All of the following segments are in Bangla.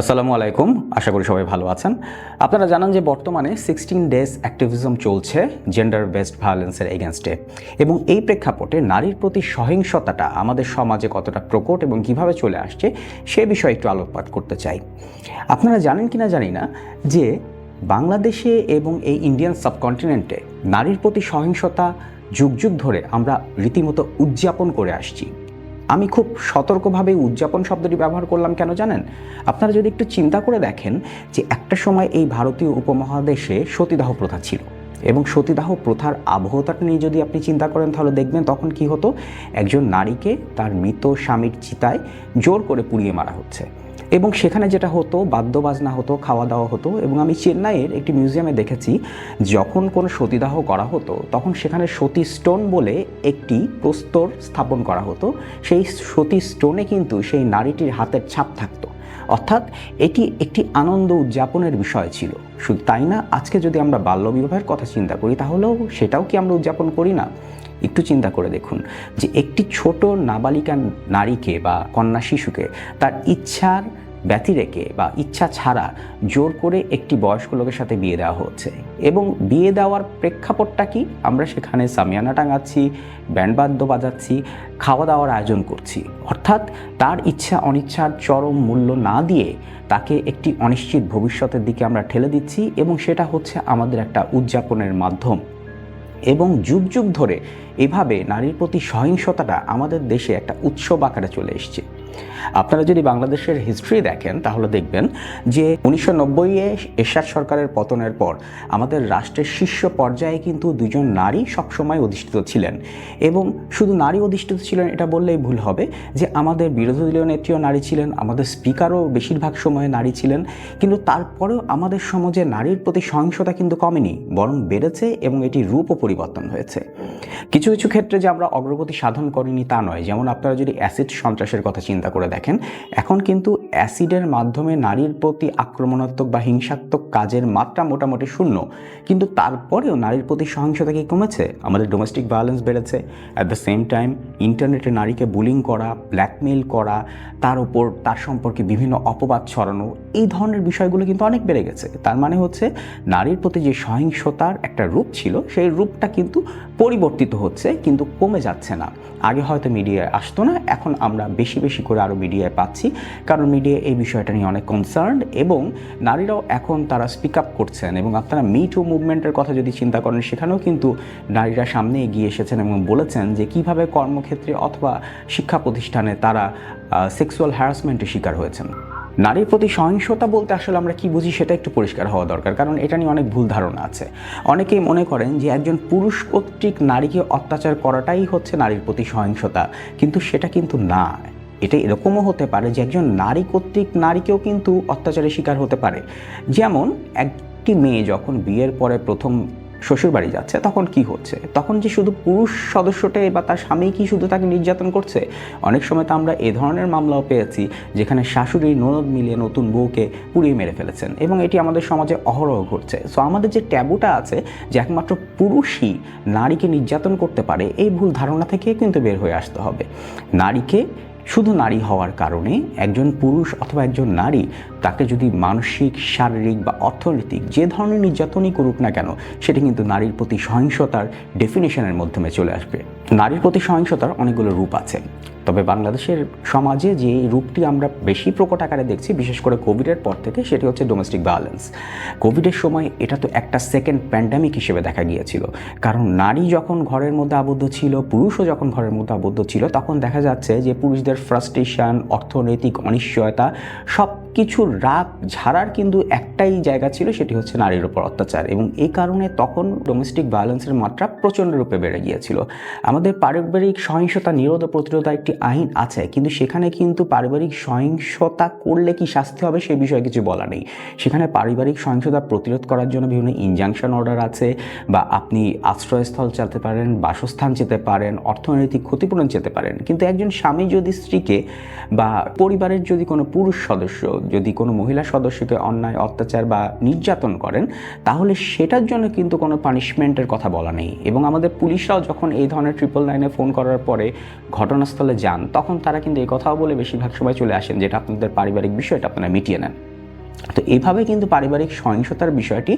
আসসালামু আলাইকুম, আশা করি সবাই ভালো আছেন। আপনারা জানেন যে বর্তমানে 16 ডেজ অ্যাক্টিভিজম চলছে জেন্ডার বেসড ভায়োলেন্সের এগেনস্টে, এবং এই প্রেক্ষাপটে নারীর প্রতি সহিংসতাটা আমাদের সমাজে কতটা প্রকট এবং কিভাবে চলে আসছে সে বিষয়ে একটু আলোকপাত করতে চাই। আপনারা জানেন কিনা জানি না যে বাংলাদেশে এবং এই ইন্ডিয়ান সাবকন্টিনেন্টে নারীর প্রতি সহিংসতা যুগ যুগ ধরে আমরা রীতিমতো উদযাপন করে আসছি। আমি খুব সতর্কভাবে উদযাপন শব্দটি ব্যবহার করলাম কেন জানেন? আপনারা যদি একটু চিন্তা করে দেখেন যে একটা সময় এই ভারতীয় উপমহাদেশে সতীদাহ প্রথা ছিল, এবং সতীদাহ প্রথার আবহতা নিয়ে যদি আপনি চিন্তা করেন তাহলে দেখবেন তখন কি হতো, একজন নারীকে তার মৃত স্বামীর চিতায় জোর করে পুড়িয়ে মারা হচ্ছে, এবং সেখানে যেটা হতো বাদ্যবাজনা হতো, খাওয়া দাওয়া হতো। এবং আমি চেন্নাইয়ের একটি মিউজিয়ামে দেখেছি যখন কোনো সতীদাহ করা হতো তখন সেখানে সতী স্টোন বলে একটি প্রস্তর স্থাপন করা হতো। সেই সতী স্টোনে কিন্তু সেই নারীটির হাতের ছাপ থাকতো, অর্থাৎ এটি একটি আনন্দ উদযাপনের বিষয় ছিল। শুধু তাই না, আজকে যদি আমরা বাল্যবিবাহের কথা চিন্তা করি তাহলেও সেটাও কি আমরা উদযাপন করি না? একটু চিন্তা করে দেখুন যে একটি ছোট নাবালিকা নারীকে বা কন্যা শিশুকে তার ইচ্ছার ব্যতি রেখে বা ইচ্ছা ছাড়া জোর করে একটি বয়স্ক লোকের সাথে বিয়ে দেওয়া হচ্ছে, এবং বিয়ে দেওয়ার প্রেক্ষাপটটা কি? আমরা সেখানে সামিয়ানা টাঙাচ্ছি, ব্যান্ডবাদ্য বাজাচ্ছি, খাওয়া দাওয়ার আয়োজন করছি, অর্থাৎ তার ইচ্ছা অনিচ্ছার চরম মূল্য না দিয়ে তাকে একটি অনিশ্চিত ভবিষ্যতের দিকে আমরা ঠেলে দিচ্ছি, এবং সেটা হচ্ছে আমাদের একটা উদযাপনের মাধ্যম। এবং যুগ যুগ ধরে এভাবে নারীর প্রতি সহিংসতাটা আমাদের দেশে একটা উৎসব আকারে চলে এসছে। আপনারা যদি বাংলাদেশের হিস্ট্রি দেখেন তাহলে দেখবেন যে 1990-এ এরশাদ সরকারের পতনের পর আমাদের রাষ্ট্রের শীর্ষ পর্যায়ে কিন্তু দুজন নারী সবসময় অধিষ্ঠিত ছিলেন, এবং শুধু নারী অধিষ্ঠিত ছিলেন এটা বললেই ভুল হবে, যে আমাদের বিরোধী দলীয় নেত্রীও নারী ছিলেন, আমাদের স্পিকারও বেশিরভাগ সময়ে নারী ছিলেন। কিন্তু তারপরেও আমাদের সমাজে নারীর প্রতি সহিংসতা কিন্তু কমেনি, বরং বেড়েছে, এবং এটি রূপও পরিবর্তন হয়েছে। কিছু কিছু ক্ষেত্রে যে আমরা অগ্রগতি সাধন করিনি তা নয়। যেমন আপনারা যদি অ্যাসিড সন্ত্রাসের কথা চিন্তা করে দেখেন, এখন কিন্তু অ্যাসিডের মাধ্যমে নারীর প্রতি আক্রমণাত্মক বা হিংসাত্মক কাজের মাত্রা মোটামুটি শূন্য, কিন্তু তারপরেও নারীর প্রতি সহিংসতা কি কমেছে? আমাদের ডোমেস্টিক ভায়োলেন্স বেড়েছে। অ্যাট দ্য সেম টাইম ইন্টারনেটে নারীকে বুলিং করা, ব্ল্যাকমেইল করা, তার উপর তার সম্পর্কে বিভিন্ন অপবাদ ছড়ানো, এই ধরনের বিষয়গুলো কিন্তু অনেক বেড়ে গেছে। তার মানে হচ্ছে নারীর প্রতি যে সহিংসতার একটা রূপ ছিল সেই রূপটা কিন্তু পরিবর্তিত হচ্ছে, কিন্তু কমে যাচ্ছে না। আগে হয়তো মিডিয়ায় আসতো না, এখন আমরা বেশি বেশি করে আরও মিডিয়ায় পাচ্ছি, কারণ মিডিয়া এই বিষয়টা নিয়ে অনেক কনসার্নড, এবং নারীরাও এখন তারা স্পিক আপ করছেন। এবং আপনারা মি টু মুভমেন্টের কথা যদি চিন্তা করেন, সেখানেও কিন্তু নারীরা সামনে এগিয়ে এসেছেন এবং বলেছেন যে কীভাবে কর্মক্ষেত্রে অথবা শিক্ষা প্রতিষ্ঠানে তারা সেক্সুয়াল হ্যারাসমেন্টের শিকার হয়েছেন। নারীর প্রতি সহিংসতা বলতে আসলে আমরা কি বুঝি সেটা একটু পরিষ্কার হওয়া দরকার, কারণ এটা নিয়ে অনেক ভুল ধারণা আছে। অনেকেই মনে করেন যে একজন পুরুষ কর্তৃক নারীকে অত্যাচার করাটাই হচ্ছে নারীর প্রতি সহিংসতা, কিন্তু সেটা কিন্তু না। এটা এরকমও হতে পারে যে একজন নারী কর্তৃক নারীকেও কিন্তু অত্যাচারের শিকার হতে পারে। যেমন একটি মেয়ে যখন বিয়ের পরে প্রথম শ্বশুর বাড়ি যাচ্ছে তখন কি হচ্ছে, তখন যে শুধু পুরুষ সদস্যটাই বা তার স্বামী কি শুধু তাকে নির্যাতন করছে? অনেক সময় তো আমরা এ ধরনের মামলাও পেয়েছি যেখানে শাশুড়ি ননদ মিলিয়ে নতুন বউকে পুড়িয়ে মেরে ফেলেছেন, এবং এটি আমাদের সমাজে অহরহ ঘটছে। সো আমাদের যে ট্যাবুটা আছে যে একমাত্র পুরুষই নারীকে নির্যাতন করতে পারে, এই ভুল ধারণা থেকে কিন্তু বের হয়ে আসতে হবে। নারীকে শুধু নারী হওয়ার কারণে একজন পুরুষ অথবা একজন নারী তাকে যদি মানসিক, শারীরিক বা অর্থনৈতিক যে ধরনের নির্যাতনই করুক না কেন, সেটা কিন্তু নারীর প্রতি সহিংসতার ডেফিনেশনের মাধ্যমে চলে আসবে। নারীর প্রতি সহিংসতার অনেকগুলো রূপ আছে, তবে বাংলাদেশের সমাজে যে রূপটি আমরা বেশি প্রকট আকারে দেখছি, বিশেষ করে কোভিডের পর থেকে, সেটি হচ্ছে ডোমেস্টিক ভায়োলেন্স। কোভিডের সময় এটা তো একটা সেকেন্ড প্যান্ডামিক হিসেবে দেখা গিয়েছিল, কারণ নারী যখন ঘরের মধ্যে আবদ্ধ ছিল, পুরুষও যখন ঘরের মধ্যে আবদ্ধ ছিল, তখন দেখা যাচ্ছে যে পুরুষদের ফ্রাস্ট্রেশন, অর্থনৈতিক অনিশ্চয়তা, সব কিছুর রাগ ঝাড়ার কিন্তু একটাই জায়গা ছিল, সেটি হচ্ছে নারীর উপর অত্যাচার। এবং এই কারণে তখন ডোমেস্টিক ভায়োলেন্সের মাত্রা প্রচণ্ড রূপে বেড়ে গিয়েছিল। আমাদের পারিবারিক সহিংসতা নিরোধ ও প্রতিরোধ একটি আইন আছে, কিন্তু সেখানে কিন্তু পারিবারিক সহিংসতা করলে কি শাস্তি হবে সে বিষয়ে কিছু বলা নেই। সেখানে পারিবারিক সহিংসতা প্রতিরোধ করার জন্য বিভিন্ন ইনজাংশন অর্ডার আছে, বা আপনি আশ্রয়স্থল যেতে পারেন, বাসস্থান যেতে পারেন, অর্থনৈতিক ক্ষতিপূরণ যেতে পারেন। কিন্তু একজন স্বামী যদি স্ত্রীকে বা পরিবারের যদি কোনো পুরুষ সদস্য যদি কোনো মহিলা সদস্যকে অন্যায় অত্যাচার বা নির্যাতন করেন, তাহলে সেটার জন্য কিন্তু কোনো পানিশমেন্টের কথা বলা নেই। এবং আমাদের পুলিশরাও যখন এই ধরনের 999-এ ফোন করার পরে ঘটনাস্থলে যান, তখন তারা কিন্তু এই কথাও বলে বেশিরভাগ সময় চলে আসেন যেটা আপনাদের পারিবারিক বিষয়, এটা আপনারা মিটিয়ে নেন। তো এইভাবে কিন্তু পারিবারিক সহিংসতার বিষয়টি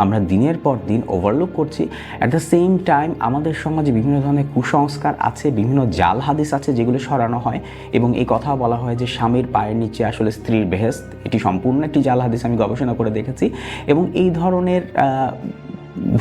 আমরা দিনের পর দিন ওভারলুক করছি। অ্যাট দ্য সেম টাইম আমাদের সমাজে বিভিন্ন ধরনের কুসংস্কার আছে, বিভিন্ন জাল হাদিস আছে যেগুলো সরানো হয়, এবং এই কথা বলা হয় যে স্বামীর পায়ের নিচে আসলে স্ত্রীর বেহেশত। এটি সম্পূর্ণ একটি জাল হাদিস, আমি গবেষণা করে দেখেছি। এবং এই ধরনের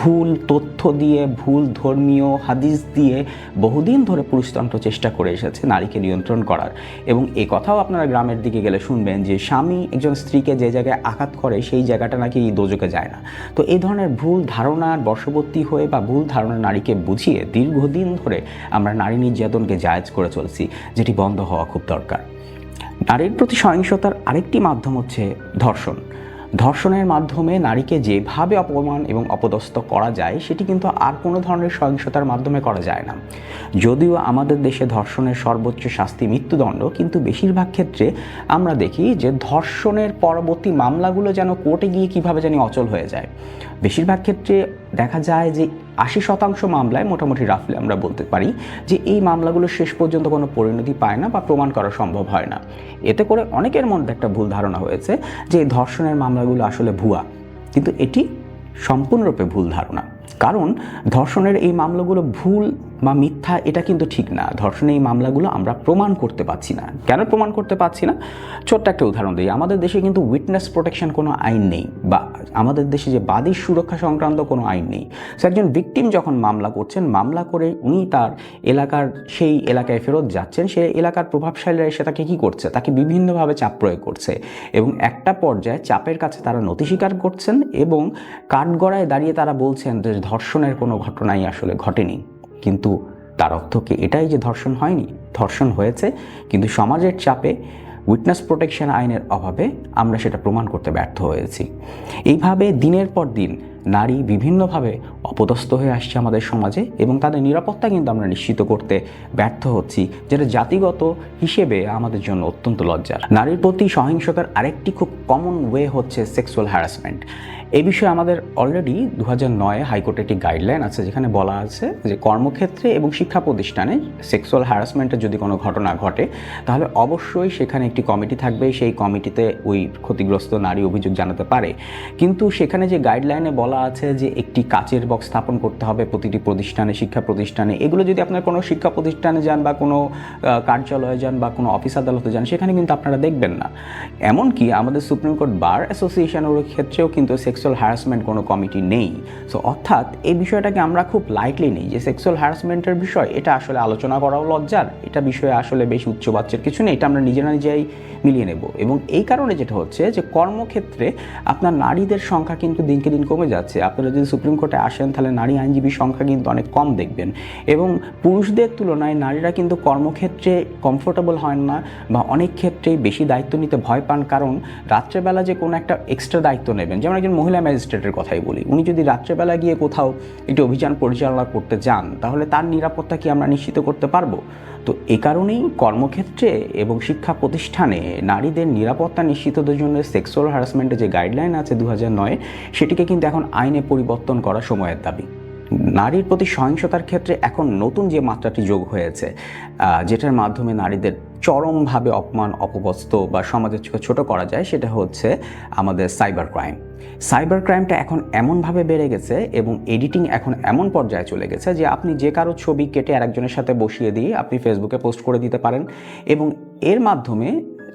ভুল তথ্য দিয়ে, ভুল ধর্মীয় হাদিস দিয়ে বহুদিন ধরে পুরুষতন্ত্র চেষ্টা করে এসেছে নারীকে নিয়ন্ত্রণ করার। এবং এই কথাও আপনারা গ্রামের দিকে গেলে শুনবেন যে স্বামী একজন স্ত্রীকে যে জায়গায় আঘাত করে সেই জায়গাটা নাকি দোজকে যায় না। তো এই ধরনের ভুল ধারণার বশবর্তী হয়ে বা ভুল ধারণা নারীকে বুঝিয়ে দীর্ঘদিন ধরে আমরা নারী নির্যাতনকে জায়েজ করে চলছি, যেটি বন্ধ হওয়া খুব দরকার। নারীর প্রতি সহিংসতার আরেকটি মাধ্যম হচ্ছে ধর্ষণ। ধর্ষণের মাধ্যমে নারীকে যেভাবে অপমান এবং অপদস্থ করা যায় সেটি কিন্তু আর কোনো ধরনের সহিংসতার মাধ্যমে করা যায় না। যদিও আমাদের দেশে ধর্ষণের সর্বোচ্চ শাস্তি মৃত্যুদণ্ড, কিন্তু বেশিরভাগ ক্ষেত্রে আমরা দেখি যে ধর্ষণের পরবর্তী মামলাগুলো যেন কোর্টে গিয়ে কীভাবে জানি অচল হয়ে যায়। বেশিরভাগ ক্ষেত্রে দেখা যায় যে 80% মামলায় মোটামুটি রাফলি আমরা বলতে পারি যে এই মামলাগুলো শেষ পর্যন্ত কোনো পরিণতি পায় না বা প্রমাণ করা সম্ভব হয় না। এতে করে অনেকের মধ্যে একটা ভুল ধারণা হয়েছে যে এই ধর্ষণের মামলাগুলো আসলে ভুয়া, কিন্তু এটি সম্পূর্ণরূপে ভুল ধারণা। কারণ ধর্ষণের এই মামলাগুলো ভুল বা মিথ্যা এটা কিন্তু ঠিক না। ধর্ষণের এই মামলাগুলো আমরা প্রমাণ করতে পারছি না। কেন প্রমাণ করতে পারছি না? ছোট্ট একটা উদাহরণ দিই। আমাদের দেশে কিন্তু উইটনেস প্রোটেকশন কোনো আইন নেই, বা আমাদের দেশে যে বাদীর সুরক্ষা সংক্রান্ত কোনো আইন নেই। সো একজন ভিকটিম যখন মামলা করছেন, মামলা করে উনি তার এলাকার সেই এলাকায় ফেরত যাচ্ছেন, সেই এলাকার প্রভাবশালীরা এসে তাকে কী করছে? তাকে বিভিন্নভাবে চাপ প্রয়োগ করছে, এবং একটা পর্যায়ে চাপের কাছে তারা নথি স্বীকার করছেন এবং কাঠগড়ায় দাঁড়িয়ে তারা বলছেন যে ধর্ষণের কোনো ঘটনাই আসলে ঘটেনি। কিন্তু তার অর্থ কি এটাই যে ধর্ষণ হয়নি? ধর্ষণ হয়েছে, কিন্তু সমাজের চাপে, উইটনেস প্রোটেকশন আইনের অভাবে আমরা সেটা প্রমাণ করতে ব্যর্থ হয়েছি। এইভাবে দিনের পর দিন নারী বিভিন্নভাবে অপদস্থ হয়ে আসছে আমাদের সমাজে, এবং তাদের নিরাপত্তা কিন্তু আমরা নিশ্চিত করতে ব্যর্থ হচ্ছি, যেটা জাতিগত হিসেবে আমাদের জন্য অত্যন্ত লজ্জার। নারীর প্রতি সহিংসতার আরেকটি খুব কমন ওয়ে হচ্ছে সেক্সুয়াল হ্যারাসমেন্ট। এই বিষয়ে আমাদের অলরেডি 2009-এ হাইকোর্টে একটি গাইডলাইন আছে যেখানে বলা আছে যে কর্মক্ষেত্রে এবং শিক্ষা প্রতিষ্ঠানে সেক্সুয়াল হ্যারাসমেন্টের যদি কোনো ঘটনা ঘটে তাহলে অবশ্যই সেখানে একটি কমিটি থাকবে, সেই কমিটিতে ওই ক্ষতিগ্রস্ত নারী অভিযোগ জানাতে পারে। কিন্তু সেখানে যে গাইডলাইনে বলা আছে যে একটি কাচের বক্স স্থাপন করতে হবে প্রতিটি প্রতিষ্ঠানে, শিক্ষা প্রতিষ্ঠানে, এগুলো যদি আপনার কোনো শিক্ষা প্রতিষ্ঠানে যান বা কোনো কার্যালয়ে যান বা কোনো অফিস আদালতে যান সেখানে কিন্তু আপনারা দেখবেন না। এমনকি আমাদের সুপ্রিম কোর্ট বার অ্যাসোসিয়েশনের ক্ষেত্রেও কিন্তু সেক্সুয়াল হ্যারাসমেন্ট কোনো কমিটি নেই। সো অর্থাৎ এই বিষয়টাকে আমরা খুব লাইটলি নিই যে সেক্সুয়াল হ্যারাসমেন্টের বিষয়, এটা আসলে আলোচনা করাও লজ্জার, এটা বিষয়ে আসলে বেশি উচ্চবাচ্যের কিছু নেই, এটা আমরা নিজেরাই মিলিয়ে নেব। এবং এই কারণে যেটা হচ্ছে যে কর্মক্ষেত্রে আপনার নারীদের সংখ্যা কিন্তু দিনকে দিন কমে যাচ্ছে। আপনারা যদি সুপ্রিম কোর্টে আসেন তাহলে নারী আইনজীবীর সংখ্যা কিন্তু অনেক কম দেখবেন, এবং পুরুষদের তুলনায় নারীরা কিন্তু কর্মক্ষেত্রে কমফোর্টেবল হয় না বা অনেক ক্ষেত্রেই বেশি দায়িত্ব নিতে ভয় পান। কারণ রাত্রেবেলা যে কোনো একটা এক্সট্রা দায়িত্ব নেবেন, যেমন একজন মহিলা ম্যাজিস্ট্রেটের কথাই বলি, উনি যদি রাত্রেবেলা গিয়ে কোথাও একটি অভিযান পরিচালনা করতে যান তাহলে তার নিরাপত্তা কি আমরা নিশ্চিত করতে পারবো? তো এই কারণেই কর্মক্ষেত্রে এবং শিক্ষা প্রতিষ্ঠানে নারীদের নিরাপত্তা নিশ্চিতের জন্য সেক্সুয়াল হ্যারাসমেন্টের যে গাইডলাইন আছে 2009-এ, সেটিকে কিন্তু এখন আইনে পরিবর্তন করা সময়ের দাবি। নারীর প্রতি সহিংসতার ক্ষেত্রে এখন নতুন যে মাত্রাটি যোগ হয়েছে, যেটার মাধ্যমে নারীদের চরমভাবে অপমান, অপদস্থ বা সমাজের চোখে ছোট করা যায়, সেটা হচ্ছে আমাদের সাইবার ক্রাইম। সাইবার ক্রাইমটা এখন এমনভাবে বেড়ে গেছে এবং এডিটিং এখন এমন পর্যায়ে চলে গেছে যে আপনি যে কারো ছবি কেটে আরেকজনের সাথে বসিয়ে দিয়ে আপনি ফেসবুকে পোস্ট করে দিতে পারেন, এবং এর মাধ্যমে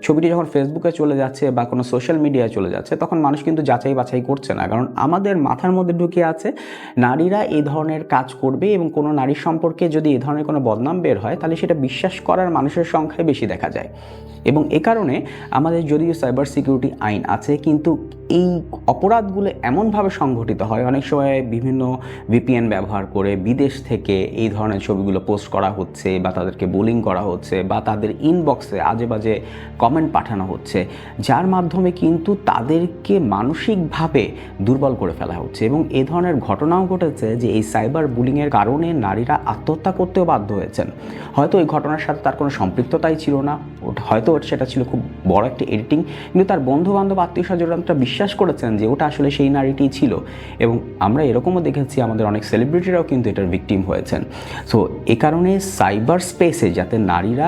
ছবিটি যখন ফেসবুকে চলে যাচ্ছে বা কোনো সোশ্যাল মিডিয়ায় চলে যাচ্ছে তখন মানুষ কিন্তু যাচাই বাছাই করছে না। কারণ আমাদের মাথার মধ্যে ঢুকে আছে নারীরা এই ধরনের কাজ করবে, এবং কোনো নারী সম্পর্কে যদি এই ধরনের কোনো বদনাম বের হয় তাহলে সেটা বিশ্বাস করার মানুষের সংখ্যায় বেশি দেখা যায়। এবং এ কারণে আমাদের যদিও সাইবার সিকিউরিটি আইন আছে, কিন্তু এই অপরাধগুলো এমনভাবে সংঘটিত হয়, অনেক সময় বিভিন্ন ভিপিএন ব্যবহার করে বিদেশ থেকে এই ধরনের ছবিগুলো পোস্ট করা হচ্ছে বা তাদেরকে বুলিং করা হচ্ছে বা তাদের ইনবক্সে আজে বাজে কমেন্ট পাঠানো হচ্ছে, যার মাধ্যমে কিন্তু তাদেরকে মানসিকভাবে দুর্বল করে ফেলা হচ্ছে। এবং এ ধরনের ঘটনাও ঘটেছে যে এই সাইবার বুলিংয়ের কারণে নারীরা আত্মহত্যা করতেও বাধ্য হয়েছেন। হয়তো এই ঘটনার সাথে তার কোনো সম্পৃক্ততাই ছিল না, হয়তো সেটা ছিল খুব বড় একটা এডিটিং, কিন্তু তার বন্ধু বান্ধব আত্মীয় স্বজনরা বিশ্বাস করেছেন যে ওটা আসলে সেই নারীটিই ছিল। এবং আমরা এরকমও দেখেছি আমাদের অনেক সেলিব্রিটিরাও কিন্তু এটার ভিকটিম হয়েছেন। সো এ কারণে সাইবার স্পেসে যাতে নারীরা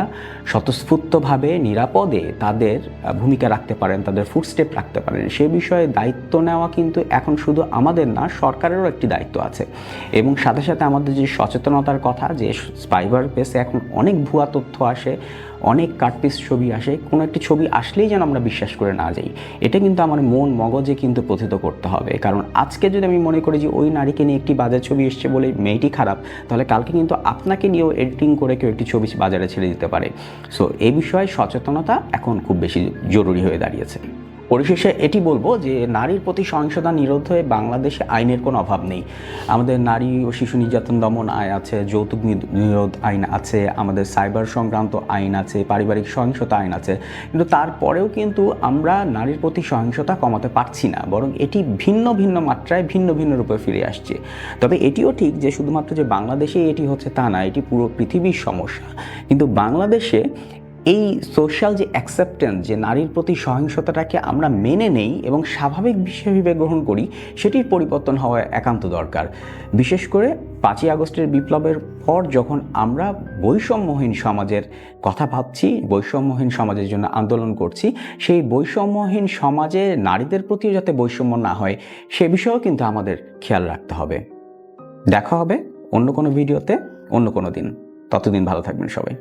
স্বতঃস্ফূর্তভাবে নিরাপদে তাদের ভূমিকা রাখতে পারেন, তাদের ফুটস্টেপ রাখতে পারেন, সে বিষয়ে দায়িত্ব নেওয়া কিন্তু এখন শুধু আমাদের না, সরকারেরও একটি দায়িত্ব আছে। এবং সাথে সাথে আমাদের যে সচেতনতার কথা, যে সাইবার স্পেসে এখন অনেক ভুয়া তথ্য আসে, অনেক কাটপিস ছবি আসে, কোনো একটি ছবি আসলেই যেন আমরা বিশ্বাস করে না যাই, এটা কিন্তু আমার মন মগজে কিন্তু প্রথিত করতে হবে। কারণ আজকে যদি আমি মনে করি যে ওই নারীকে নিয়ে একটি বাজে ছবি এসছে বলে মেয়েটি খারাপ, তাহলে কালকে কিন্তু আপনাকে নিয়েও এডিটিং করে কেউ একটি ছবি বাজারে ছেড়ে দিতে পারে। সো এই বিষয়ে সচেতনতা এখন খুব বেশি জরুরি হয়ে দাঁড়িয়েছে। পরিশেষে এটি বলবো যে নারীর প্রতি সহিংসতা নিরোধে বাংলাদেশে আইনের কোনো অভাব নেই। আমাদের নারী ও শিশু নির্যাতন দমন আইন আছে, যৌতুক নিরোধ আইন আছে, আমাদের সাইবার সংক্রান্ত আইন আছে, পারিবারিক সহিংসতা আইন আছে, কিন্তু তারপরেও কিন্তু আমরা নারীর প্রতি সহিংসতা কমাতে পারছি না, বরং এটি ভিন্ন ভিন্ন মাত্রায় ভিন্ন ভিন্ন রূপে ফিরে আসছে। তবে এটিও ঠিক যে শুধুমাত্র যে বাংলাদেশেই এটি হচ্ছে তা না, এটি পুরো পৃথিবীর সমস্যা। কিন্তু বাংলাদেশে এই সোশ্যাল যে অ্যাকসেপ্টেন্স, যে নারীর প্রতি সহিংসতাটাকে আমরা মেনে নেই এবং স্বাভাবিক বিষয় হিসেবে গ্রহণ করি, সেটির পরিবর্তন হওয়া একান্ত দরকার। বিশেষ করে 5ই আগস্টের বিপ্লবের পর যখন আমরা বৈষম্যহীন সমাজের কথা ভাবছি, বৈষম্যহীন সমাজের জন্য আন্দোলন করছি, সেই বৈষম্যহীন সমাজে নারীদের প্রতিও যাতে বৈষম্য না হয় সে বিষয়েও কিন্তু আমাদের খেয়াল রাখতে হবে। দেখা হবে অন্য কোনো ভিডিওতে অন্য কোনো দিন। ততদিন ভালো থাকবেন সবাই।